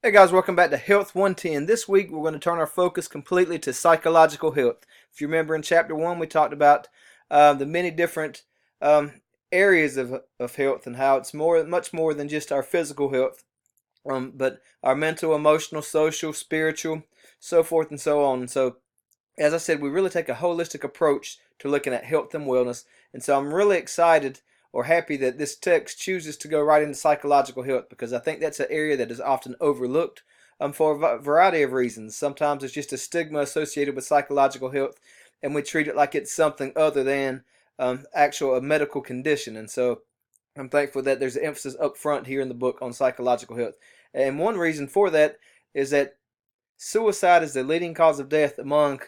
Hey guys, welcome back to Health 110. This week we're going to turn our focus completely to psychological health. If you remember in Chapter 1 we talked about the many different areas of health and how it's much more than just our physical health, but our mental, emotional, social, spiritual, so forth and so on. So as I said, we really take a holistic approach to looking at health and wellness. And so I'm really excited or happy that this text chooses to go right into psychological health, because I think that's an area that is often overlooked for a variety of reasons. Sometimes it's just a stigma associated with psychological health, and we treat it like it's something other than a medical condition. And so I'm thankful that there's an emphasis up front here in the book on psychological health. And one reason for that is that suicide is the leading cause of death among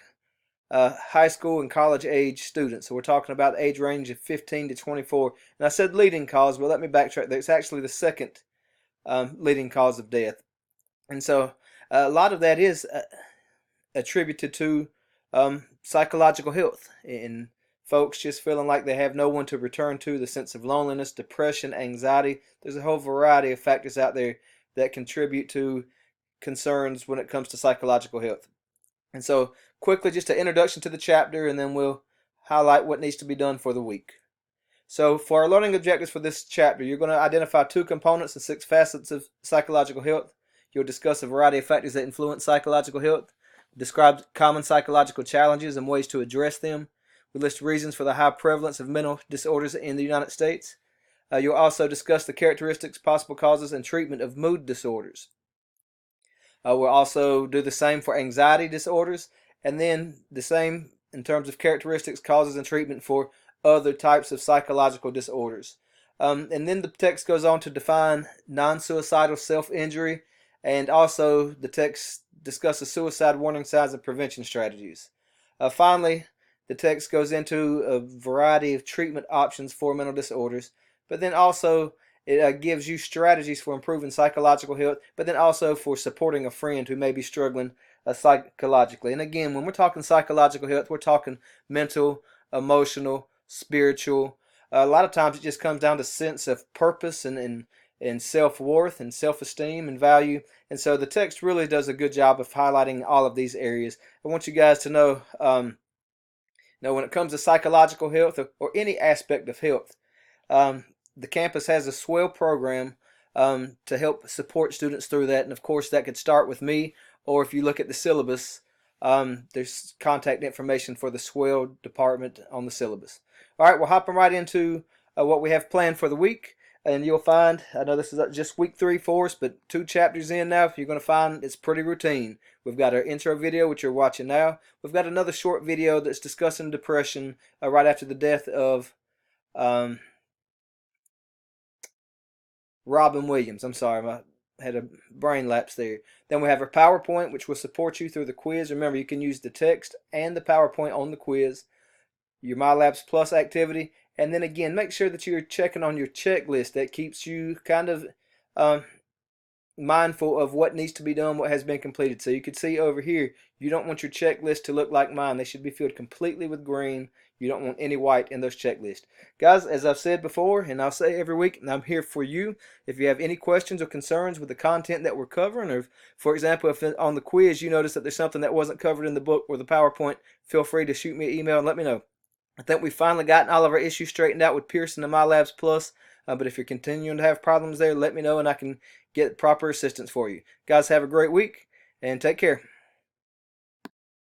high school and college age students. So we're talking about the age range of 15 to 24. And I said leading cause, but let me backtrack. It's actually the second leading cause of death. And so a lot of that is attributed to psychological health and folks just feeling like they have no one to return to, the sense of loneliness, depression, anxiety. There's a whole variety of factors out there that contribute to concerns when it comes to psychological health. And so quickly, just an introduction to the chapter, and then we'll highlight what needs to be done for the week. So for our learning objectives for this chapter, you're going to identify 2 components and 6 facets of psychological health. You'll discuss a variety of factors that influence psychological health, describe common psychological challenges and ways to address them. We list reasons for the high prevalence of mental disorders in the United States. You'll also discuss the characteristics, possible causes, and treatment of mood disorders. We'll also do the same for anxiety disorders, and then the same in terms of characteristics, causes, and treatment for other types of psychological disorders. And then the text goes on to define non-suicidal self-injury, and also the text discusses suicide warning signs and prevention strategies. Finally, the text goes into a variety of treatment options for mental disorders, but then also it gives you strategies for improving psychological health, but then also for supporting a friend who may be struggling psychologically. And again, when we're talking psychological health, we're talking mental, emotional, spiritual. A lot of times it just comes down to sense of purpose and self-worth and self-esteem and value. And so the text really does a good job of highlighting all of these areas. I want you guys to know, when it comes to psychological health or any aspect of health, the campus has a swell program to help support students through that. And of course, that could start with me, or if you look at the syllabus, there's contact information for the swell department on the syllabus. All right, we're hopping right into what we have planned for the week. And you'll find, I know this is just week 3 for us, but 2 chapters in now, you're going to find it's pretty routine. We've got our intro video, which you're watching now. We've got another short video that's discussing depression right after the death of Robin Williams. I'm sorry, I had a brain lapse there. Then we have our PowerPoint, which will support you through the quiz. Remember, you can use the text and the PowerPoint on the quiz. Your MyLabs Plus activity. And then again, make sure that you're checking on your checklist. That keeps you kind of mindful of what needs to be done, what has been completed. So you can see over here, you don't want your checklist to look like mine. They should be filled completely with green. You don't want any white in those checklists. Guys, as I've said before, and I'll say every week, I'm here for you. If you have any questions or concerns with the content that we're covering, or for example, if on the quiz you notice that there's something that wasn't covered in the book or the PowerPoint, feel free to shoot me an email and let me know. I think we've finally gotten all of our issues straightened out with Pearson and MyLabs Plus. But if you're continuing to have problems there, let me know and I can get proper assistance for you. Guys, have a great week and take care.